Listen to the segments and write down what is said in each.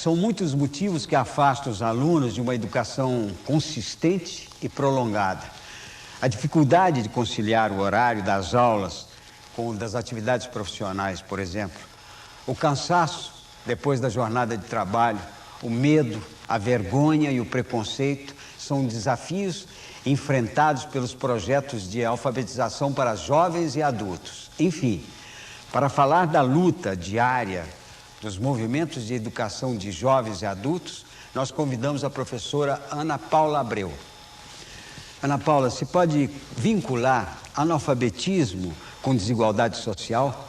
São muitos motivos que afastam os alunos de uma educação consistente e prolongada. A dificuldade de conciliar o horário das aulas com o das atividades profissionais, por exemplo. O cansaço depois da jornada de trabalho, o medo, a vergonha e o preconceito são desafios enfrentados pelos projetos de alfabetização para jovens e adultos. Enfim, para falar da luta diária dos movimentos de educação de jovens e adultos, nós convidamos a professora Ana Paula Abreu. Ana Paula, se pode vincular analfabetismo com desigualdade social?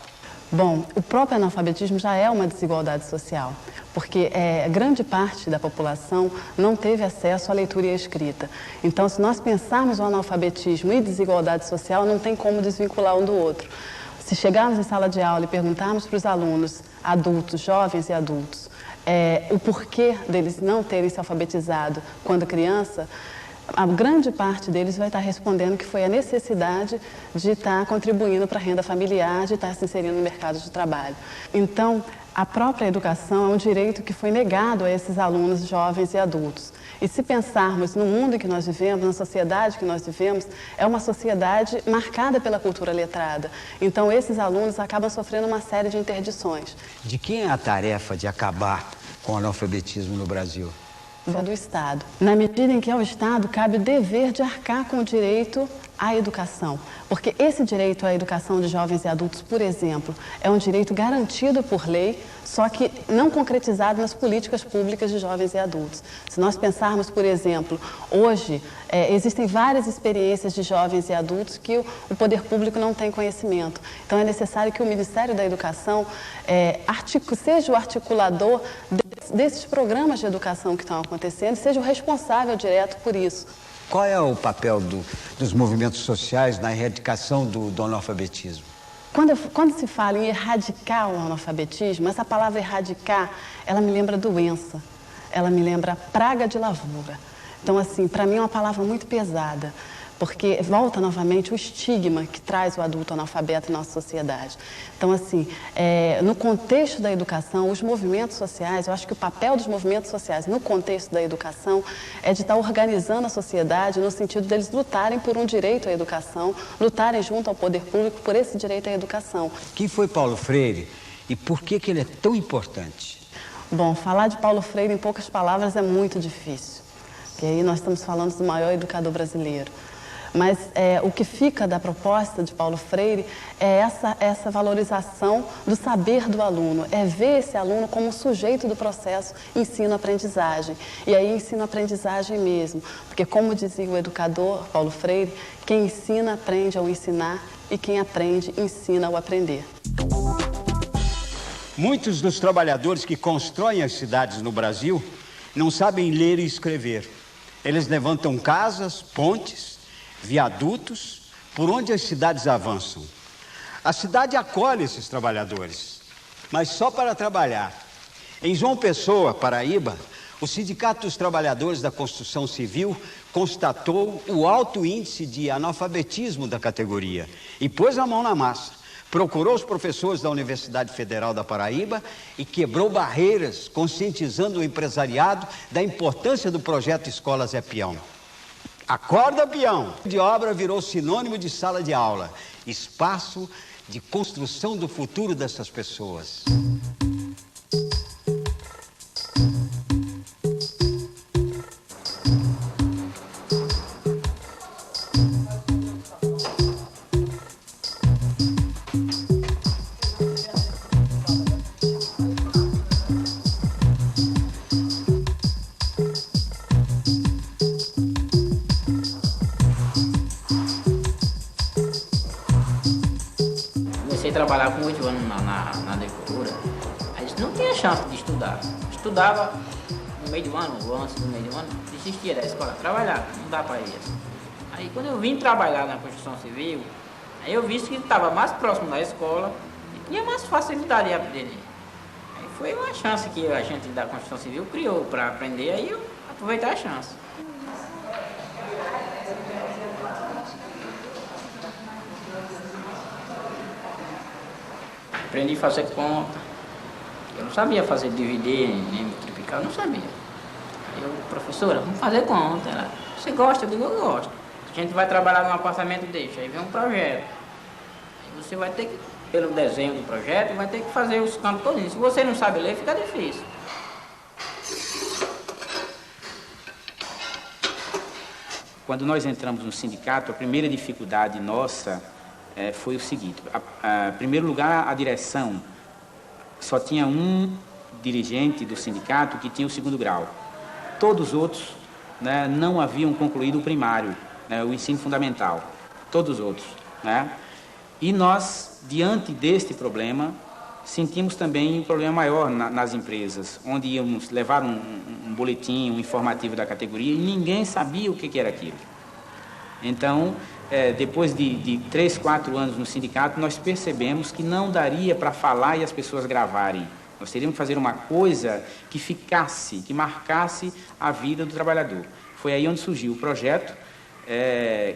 Bom, o próprio analfabetismo já é uma desigualdade social, porque grande parte da população não teve acesso à leitura e à escrita. Então, se nós pensarmos o analfabetismo e desigualdade social, não tem como desvincular um do outro. Se chegarmos em sala de aula e perguntarmos para os alunos, adultos, jovens e adultos, o porquê deles não terem se alfabetizado quando criança, a grande parte deles vai estar respondendo que foi a necessidade de estar contribuindo para a renda familiar, de estar se inserindo no mercado de trabalho. Então, a própria educação é um direito que foi negado a esses alunos jovens e adultos. E se pensarmos no mundo em que nós vivemos, na sociedade que nós vivemos, é uma sociedade marcada pela cultura letrada. Então, esses alunos acabam sofrendo uma série de interdições. De quem é a tarefa de acabar com o analfabetismo no Brasil? Do Estado. Na medida em que ao Estado cabe o dever de arcar com o direito à educação. Porque esse direito à educação de jovens e adultos, por exemplo, é um direito garantido por lei, só que não concretizado nas políticas públicas de jovens e adultos. Se nós pensarmos, por exemplo, hoje existem várias experiências de jovens e adultos que o poder público não tem conhecimento. Então é necessário que o Ministério da Educação seja o articulador desses programas de educação que estão acontecendo, seja o responsável direto por isso. Qual é o papel dos movimentos sociais na erradicação do analfabetismo? Quando se fala em erradicar o analfabetismo, essa palavra erradicar, ela me lembra doença, ela me lembra praga de lavoura. Então, assim, para mim é uma palavra muito pesada, porque volta novamente o estigma que traz o adulto analfabeto em nossa sociedade. Então, assim, no contexto da educação, os movimentos sociais, eu acho que o papel dos movimentos sociais no contexto da educação é de estar organizando a sociedade no sentido deles lutarem por um direito à educação, lutarem junto ao poder público por esse direito à educação. Quem foi Paulo Freire e por que ele é tão importante? Bom, falar de Paulo Freire em poucas palavras é muito difícil, porque aí nós estamos falando do maior educador brasileiro. Mas o que fica da proposta de Paulo Freire é essa valorização do saber do aluno, é ver esse aluno como sujeito do processo ensino-aprendizagem. E aí ensino-aprendizagem mesmo, porque como dizia o educador Paulo Freire, quem ensina aprende ao ensinar e quem aprende ensina ao aprender. Muitos dos trabalhadores que constroem as cidades no Brasil não sabem ler e escrever. Eles levantam casas, pontes, viadutos, por onde as cidades avançam. A cidade acolhe esses trabalhadores, mas só para trabalhar. Em João Pessoa, Paraíba, o Sindicato dos Trabalhadores da Construção Civil constatou o alto índice de analfabetismo da categoria e pôs a mão na massa. Procurou os professores da Universidade Federal da Paraíba e quebrou barreiras, conscientizando o empresariado da importância do projeto Escola Zé Peão. Acorda, peão! De obra virou sinônimo de sala de aula, espaço de construção do futuro dessas pessoas. Comecei a trabalhar com 8 anos na agricultura, a gente não tinha chance de estudar. Estudava no meio do ano, ou antes do meio do ano, desistia da escola, trabalhar, não dá para isso. Aí quando eu vim trabalhar na construção civil, aí eu vi que estava mais próximo da escola e tinha mais facilidade de aprender. Aí foi uma chance que a gente da construção civil criou para aprender, aí eu aproveitei a chance. Aprendi a fazer conta. Eu não sabia fazer dividir, nem multiplicar. Eu não sabia. Aí eu, professora, vamos fazer conta. Ela, você gosta? Eu digo, eu gosto. A gente vai trabalhar num apartamento desse, aí vem um projeto. Aí você vai ter que, pelo desenho do projeto, vai ter que fazer os campos todos. Se você não sabe ler, fica difícil. Quando nós entramos no sindicato, a primeira dificuldade nossa foi o seguinte. Em primeiro lugar, a direção só tinha um dirigente do sindicato que tinha o 2º grau. Todos os outros, né, não haviam concluído o primário, né, o ensino fundamental. Todos os outros. Né? E nós, diante deste problema, sentimos também um problema maior nas empresas, onde íamos levar um boletim, um informativo da categoria, e ninguém sabia o que era aquilo. Então, depois de 3, 4 anos no sindicato, nós percebemos que não daria para falar e as pessoas gravarem. Nós teríamos que fazer uma coisa que ficasse, que marcasse a vida do trabalhador. Foi aí onde surgiu o projeto,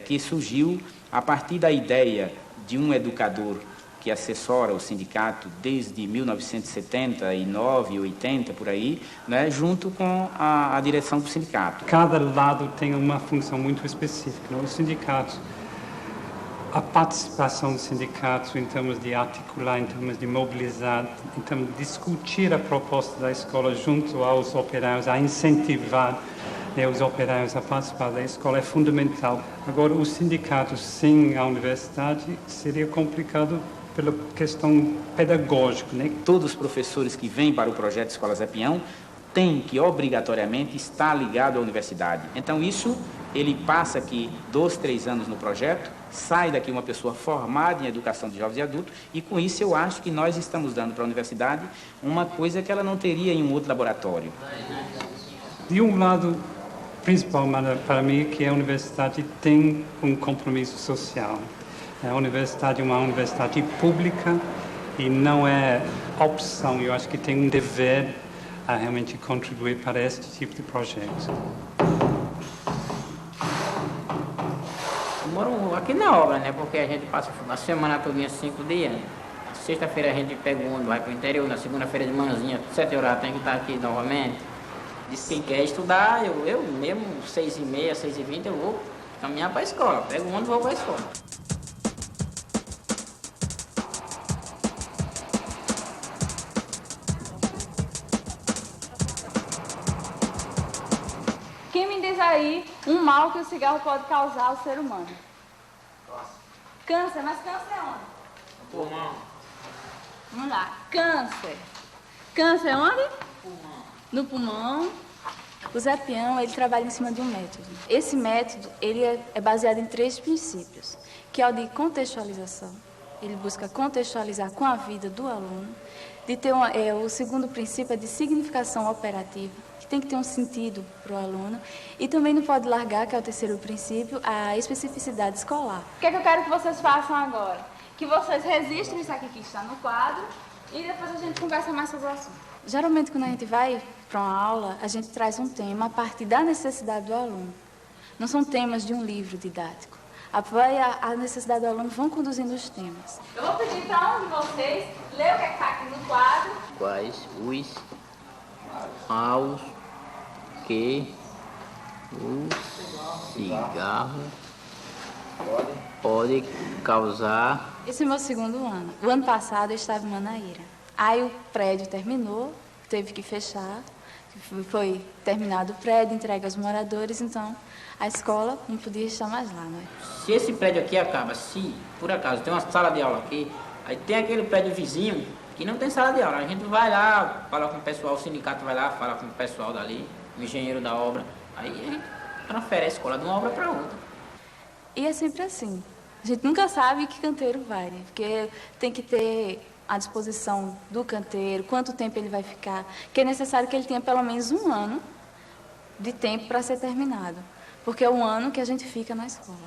que surgiu a partir da ideia de um educador que assessora o sindicato desde 1979, 80, por aí, né, junto com a direção do sindicato. Cada lado tem uma função muito específica. Os sindicatos, a participação dos sindicatos em termos de articular, em termos de mobilizar, em termos de discutir a proposta da escola junto aos operários, a incentivar, né, os operários a participar da escola é fundamental. Agora, os sindicatos sem a universidade seria complicado pela questão pedagógica, né? Todos os professores que vêm para o projeto Escola Zé Peão têm que, obrigatoriamente, estar ligado à universidade. Então, isso, ele passa aqui 2, 3 anos no projeto, sai daqui uma pessoa formada em educação de jovens e adultos, e com isso eu acho que nós estamos dando para a universidade uma coisa que ela não teria em um outro laboratório. De um lado, principal para mim, é que a universidade tem um compromisso social. A universidade é uma universidade pública e não é opção. Eu acho que tem um dever a realmente contribuir para este tipo de projeto. Eu moro aqui na obra, né? Porque a gente passa a semana toda 5 dias. Sexta-feira a gente pega o ônibus, vai para o interior. Na segunda-feira de manhãzinha, 7 horas, tem que estar aqui novamente. Diz que quer estudar, eu mesmo, 6h30, 6h20, eu vou caminhar para a escola. Pego o ônibus e vou para a escola. Quem me diz aí um mal que o cigarro pode causar ao ser humano? Câncer, mas câncer é onde? No pulmão. Vamos lá, câncer. Câncer é onde? Pulmão. No pulmão. O Zé Peão, ele trabalha em cima de um método. Esse método, ele é baseado em 3 princípios, que é o de contextualização. Ele busca contextualizar com a vida do aluno. O segundo princípio é de significação operativa, que tem que ter um sentido para o aluno. E também não pode largar, que é o terceiro princípio, a especificidade escolar. O que é que eu quero que vocês façam agora? Que vocês registrem isso aqui que está no quadro e depois a gente conversa mais sobre o assunto. Geralmente, quando a gente vai para uma aula, a gente traz um tema a partir da necessidade do aluno. Não são temas de um livro didático. A necessidade do aluno vão conduzindo os temas. Eu vou pedir para um de vocês ler o que está aqui no quadro. Quais os aos que o cigarro pode causar. Esse é meu 2º ano. O ano passado eu estava em Manaíra. Aí o prédio terminou, teve que fechar. Foi terminado o prédio, entregue aos moradores, então a escola não podia estar mais lá, né? Se esse prédio aqui acaba, se por acaso tem uma sala de aula aqui, aí tem aquele prédio vizinho que não tem sala de aula. A gente vai lá, fala com o pessoal, o sindicato vai lá, fala com o pessoal dali, o engenheiro da obra, aí a gente transfere a escola de uma obra para outra. E é sempre assim. A gente nunca sabe que canteiro vai, né? Porque tem que ter à disposição do canteiro, quanto tempo ele vai ficar, que é necessário que ele tenha pelo menos 1 ano de tempo para ser terminado, porque é 1 ano que a gente fica na escola.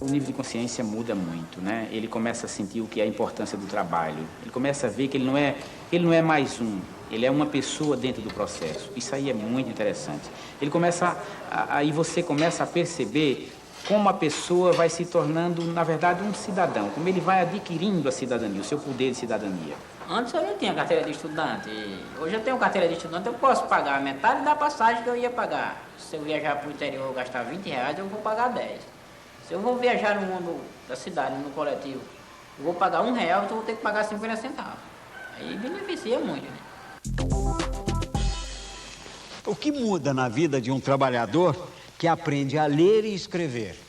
O nível de consciência muda muito, né? Ele começa a sentir o que é a importância do trabalho, ele começa a ver que ele não é mais um, ele é uma pessoa dentro do processo. Isso aí é muito interessante. Ele começa aí você começa a perceber como a pessoa vai se tornando, na verdade, um cidadão, como ele vai adquirindo a cidadania, o seu poder de cidadania. Antes eu não tinha carteira de estudante, hoje eu tenho carteira de estudante, eu posso pagar metade da passagem que eu ia pagar. Se eu viajar para o interior e gastar R$20, eu vou pagar 10. Se eu vou viajar no mundo da cidade, no coletivo, eu vou pagar R$1, então eu vou ter que pagar 50 centavos. Aí beneficia muito, né? O que muda na vida de um trabalhador que aprende a ler e escrever?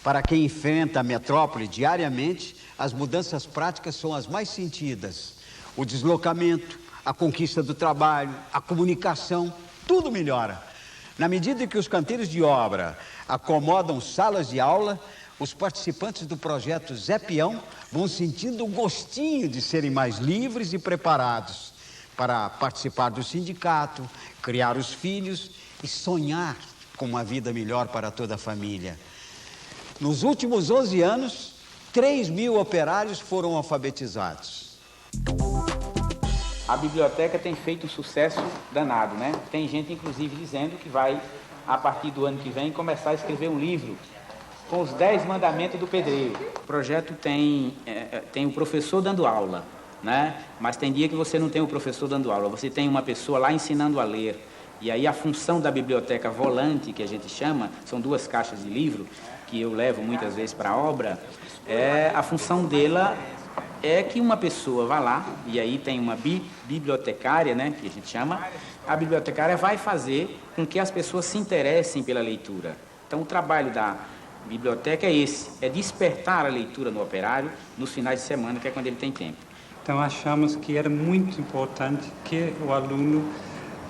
Para quem enfrenta a metrópole diariamente, as mudanças práticas são as mais sentidas. O deslocamento, a conquista do trabalho, a comunicação, tudo melhora. Na medida que os canteiros de obra acomodam salas de aula, os participantes do projeto Zé Peão vão sentindo o gostinho de serem mais livres e preparados para participar do sindicato, criar os filhos e sonhar com uma vida melhor para toda a família. Nos últimos 11 anos, 3.000 operários foram alfabetizados. A biblioteca tem feito um sucesso danado, né? Tem gente, inclusive, dizendo que vai, a partir do ano que vem, começar a escrever um livro com os 10 mandamentos do pedreiro. O projeto tem o professor dando aula, né? Mas tem dia que você não tem o professor dando aula, você tem uma pessoa lá ensinando a ler. E aí a função da biblioteca volante, que a gente chama, são 2 caixas de livro, que eu levo muitas vezes para a obra, a função dela é que uma pessoa vá lá, e aí tem uma bibliotecária, né, que a gente chama, a bibliotecária vai fazer com que as pessoas se interessem pela leitura. Então o trabalho da biblioteca é esse, é despertar a leitura no operário nos finais de semana, que é quando ele tem tempo. Então achamos que era muito importante que o aluno,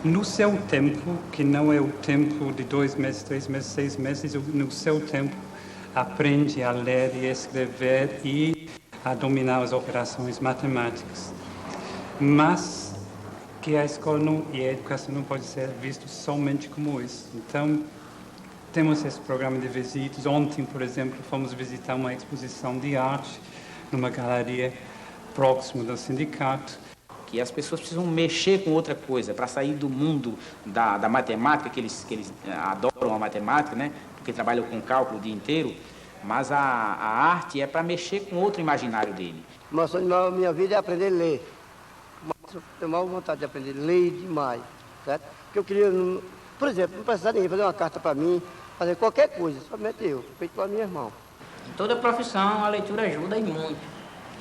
no seu tempo, que não é o tempo de 2 meses, 3 meses, 6 meses, no seu tempo, aprende a ler e escrever e a dominar as operações matemáticas. Mas que a escola e a educação não pode ser visto somente como isso. Então, temos esse programa de visitas. Ontem, por exemplo, fomos visitar uma exposição de arte numa galeria próxima do sindicato. Que as pessoas precisam mexer com outra coisa para sair do mundo da matemática, que eles adoram a matemática, né? Porque trabalham com cálculo o dia inteiro, mas a arte é para mexer com outro imaginário dele. O sonho da minha vida é aprender a ler. Mas eu tenho maior vontade de aprender a ler demais, certo? Porque eu queria, por exemplo, não precisar ninguém fazer uma carta para mim, fazer qualquer coisa, somente eu, feito para meu irmão. Em toda profissão, a leitura ajuda e muito.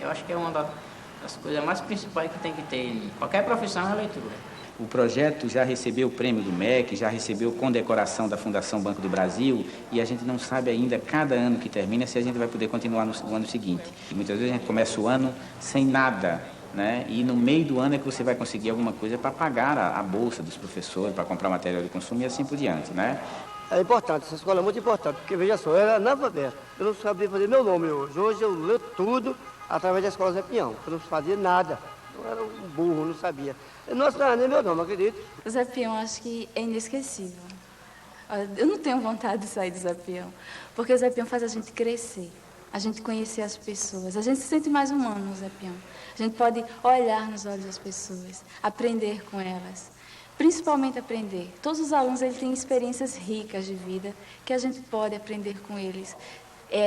Eu acho que é uma das coisas mais principais que tem que ter em qualquer profissão é a leitura. O projeto já recebeu o prêmio do MEC, já recebeu condecoração da Fundação Banco do Brasil e a gente não sabe ainda, cada ano que termina, se a gente vai poder continuar no ano seguinte. E muitas vezes a gente começa o ano sem nada, né? E no meio do ano é que você vai conseguir alguma coisa para pagar a bolsa dos professores, para comprar material de consumo e assim por diante, né? É importante, essa escola é muito importante, porque veja só, eu era analfabeto, eu não sabia fazer meu nome hoje. Hoje eu leio tudo através da escola Zé Peão, eu não fazia nada, eu era um burro, não sabia. Eu não assinava nem meu nome, acredito. O Zé Peão acho que é inesquecível. Eu não tenho vontade de sair do Zé Peão, porque o Zé Peão faz a gente crescer, a gente conhecer as pessoas, a gente se sente mais humano no Zé Peão. A gente pode olhar nos olhos das pessoas, aprender com elas, principalmente aprender. Todos os alunos eles têm experiências ricas de vida que a gente pode aprender com eles,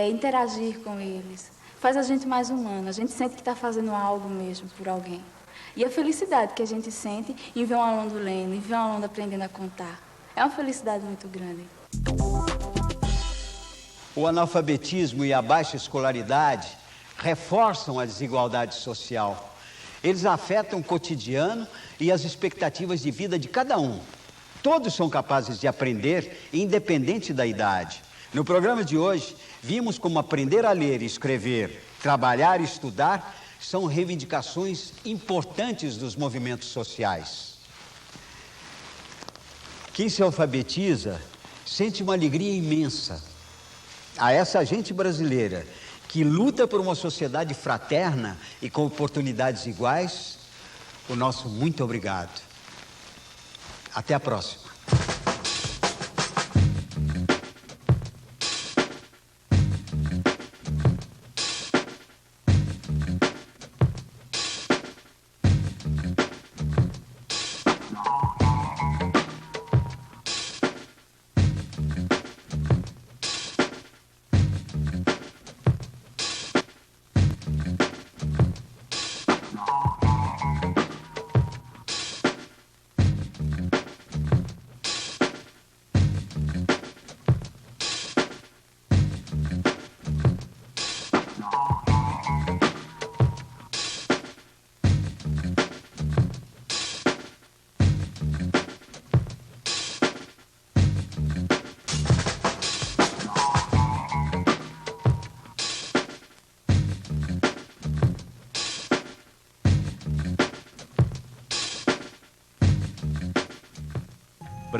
interagir com eles. Faz a gente mais humano, a gente sente que está fazendo algo mesmo por alguém. E a felicidade que a gente sente em ver um aluno lendo, em ver um aluno aprendendo a contar. É uma felicidade muito grande. O analfabetismo e a baixa escolaridade reforçam a desigualdade social. Eles afetam o cotidiano e as expectativas de vida de cada um. Todos são capazes de aprender, independente da idade. No programa de hoje, vimos como aprender a ler e escrever, trabalhar e estudar são reivindicações importantes dos movimentos sociais. Quem se alfabetiza sente uma alegria imensa. A essa gente brasileira que luta por uma sociedade fraterna e com oportunidades iguais, o nosso muito obrigado. Até a próxima.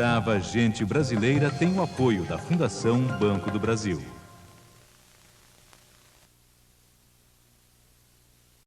Brava Gente Brasileira tem o apoio da Fundação Banco do Brasil.